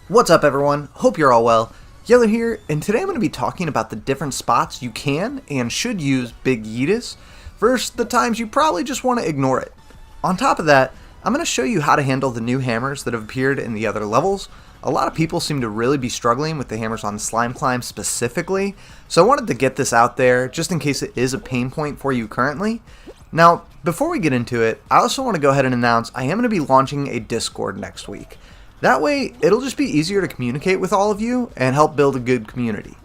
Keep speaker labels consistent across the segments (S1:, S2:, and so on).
S1: What's up everyone? Hope you're all well. Yellow here, and today I'm going to be talking about the different spots you can and should use Big Yeetus versus the times you probably just want to ignore it. On top of that, I'm going to show you how to handle the new hammers that have appeared in the other levels. A lot of people seem to really be struggling with the hammers on Slime Climb specifically, so I wanted to get this out there just in case it is a pain point for you currently. Now, before we get into it, I also want to go ahead and announce I am going to be launching a Discord next week. That way, it'll just be easier to communicate with all of you and help build a good community.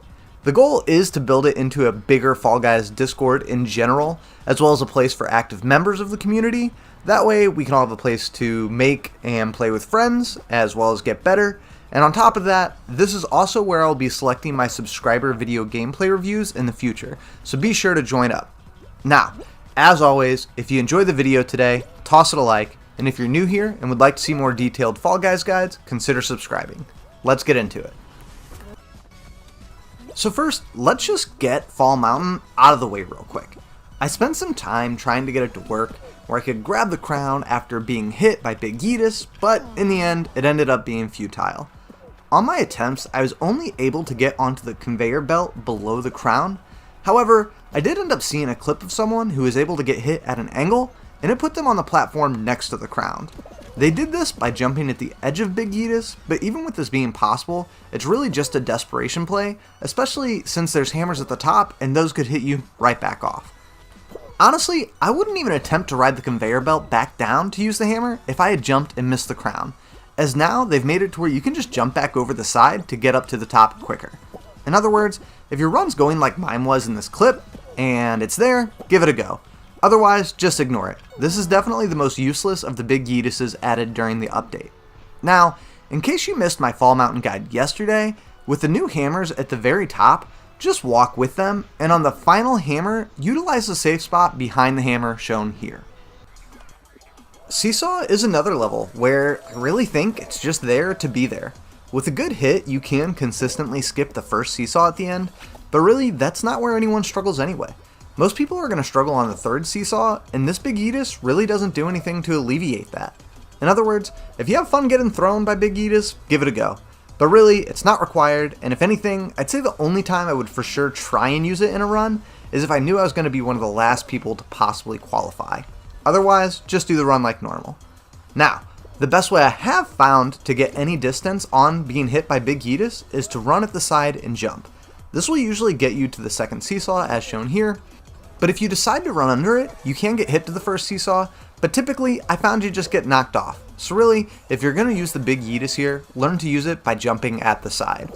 S1: The goal is to build it into a bigger Fall Guys Discord in general, as well as a place for active members of the community. That way, we can all have a place to make and play with friends, as well as get better. And on top of that, this is also where I'll be selecting my subscriber video gameplay reviews in the future, so be sure to join up. Now, as always, if you enjoyed the video today, toss it a like. And if you're new here and would like to see more detailed Fall Guys guides, consider subscribing. Let's get into it. So first, let's just get Fall Mountain out of the way real quick. I spent some time trying to get it to work where I could grab the crown after being hit by Big Yeetus, but in the end, it ended up being futile. On my attempts, I was only able to get onto the conveyor belt below the crown. However, I did end up seeing a clip of someone who was able to get hit at an angle, and it put them on the platform next to the crown. They did this by jumping at the edge of Big Yeetus, but even with this being possible, it's really just a desperation play, especially since there's hammers at the top and those could hit you right back off. Honestly, I wouldn't even attempt to ride the conveyor belt back down to use the hammer if I had jumped and missed the crown, as now they've made it to where you can just jump back over the side to get up to the top quicker. In other words, if your run's going like mine was in this clip, and it's there, give it a go. Otherwise, just ignore it. This is definitely the most useless of the Big Yeetuses added during the update. Now, in case you missed my Fall Mountain guide yesterday, with the new hammers at the very top, just walk with them, and on the final hammer, utilize the safe spot behind the hammer shown here. Seesaw is another level where I really think it's just there to be there. With a good hit, you can consistently skip the first seesaw at the end, but really, that's not where anyone struggles anyway. Most people are going to struggle on the third seesaw, and this Big Yeetus really doesn't do anything to alleviate that. In other words, if you have fun getting thrown by Big Yeetus, give it a go. But really, it's not required, and if anything, I'd say the only time I would for sure try and use it in a run is if I knew I was going to be one of the last people to possibly qualify. Otherwise, just do the run like normal. Now, the best way I have found to get any distance on being hit by Big Yeetus is to run at the side and jump. This will usually get you to the second seesaw as shown here, but if you decide to run under it, you can get hit to the first seesaw, but typically I found you just get knocked off. So really, if you're going to use the Big Yeetus here, learn to use it by jumping at the side.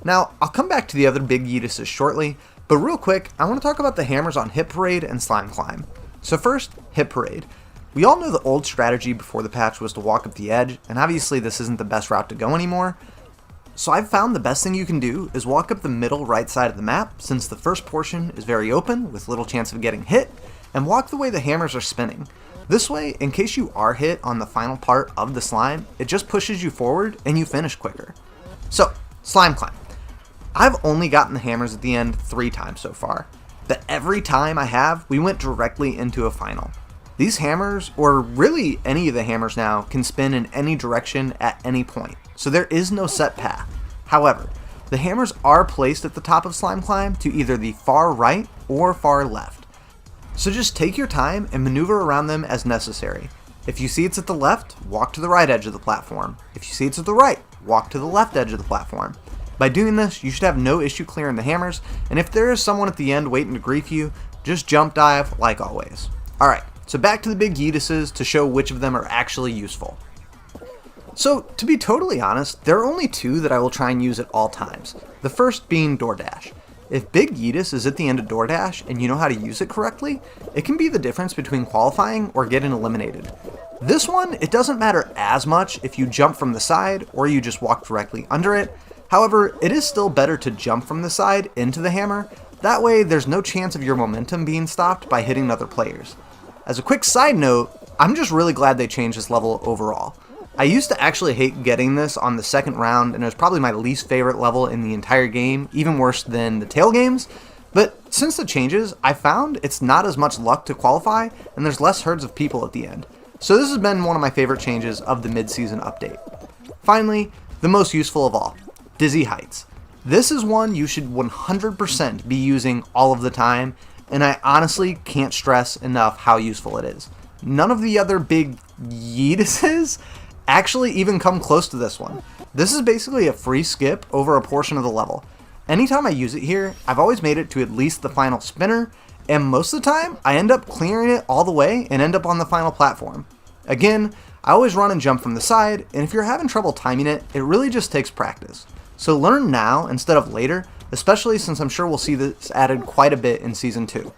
S1: Now, I'll come back to the other Big Yeetuses shortly, but real quick, I want to talk about the hammers on Hit Parade and Slime Climb. So first, Hit Parade. We all know the old strategy before the patch was to walk up the edge, and obviously this isn't the best route to go anymore. So I've found the best thing you can do is walk up the middle right side of the map, since the first portion is very open with little chance of getting hit, and walk the way the hammers are spinning. This way, in case you are hit on the final part of the slime, it just pushes you forward and you finish quicker. So, Slime Climb. I've only gotten the hammers at the end 3 times so far, but every time I have, we went directly into a final. These hammers, or really any of the hammers now, can spin in any direction at any point, so there is no set path. However, the hammers are placed at the top of Slime Climb to either the far right or far left. So just take your time and maneuver around them as necessary. If you see it's at the left, walk to the right edge of the platform. If you see it's at the right, walk to the left edge of the platform. By doing this, you should have no issue clearing the hammers, and if there is someone at the end waiting to grief you, just jump dive like always. Alright. So back to the Big Yeetuses to show which of them are actually useful. So, to be totally honest, there are only 2 that I will try and use at all times. The first being DoorDash. If Big Yeetus is at the end of DoorDash and you know how to use it correctly, it can be the difference between qualifying or getting eliminated. This one, it doesn't matter as much if you jump from the side or you just walk directly under it. However, it is still better to jump from the side into the hammer. That way, there's no chance of your momentum being stopped by hitting other players. As a quick side note, I'm just really glad they changed this level overall. I used to actually hate getting this on the second round, and it was probably my least favorite level in the entire game, even worse than the tail games, but since the changes, I found it's not as much luck to qualify, and there's less herds of people at the end. So this has been one of my favorite changes of the mid-season update. Finally, the most useful of all, Dizzy Heights. This is one you should 100% be using all of the time, and I honestly can't stress enough how useful it is. None of the other Big Yeetuses actually even come close to this one. This is basically a free skip over a portion of the level. Anytime I use it here, I've always made it to at least the final spinner, and most of the time, I end up clearing it all the way and end up on the final platform. Again, I always run and jump from the side, and if you're having trouble timing it, it really just takes practice. So learn now instead of later, especially since I'm sure we'll see this added quite a bit in Season 2.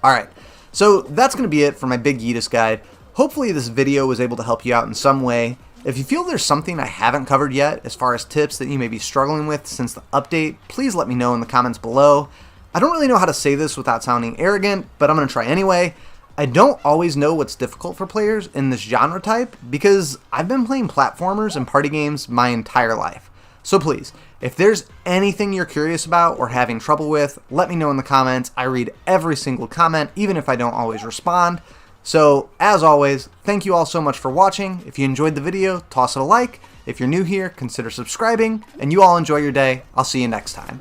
S1: Alright, so that's going to be it for my Big Yeetus guide. Hopefully this video was able to help you out in some way. If you feel there's something I haven't covered yet as far as tips that you may be struggling with since the update, please let me know in the comments below. I don't really know how to say this without sounding arrogant, but I'm going to try anyway. I don't always know what's difficult for players in this genre type because I've been playing platformers and party games my entire life. So please, if there's anything you're curious about or having trouble with, let me know in the comments. I read every single comment, even if I don't always respond. So, as always, thank you all so much for watching. If you enjoyed the video, toss it a like. If you're new here, consider subscribing. And you all enjoy your day. I'll see you next time.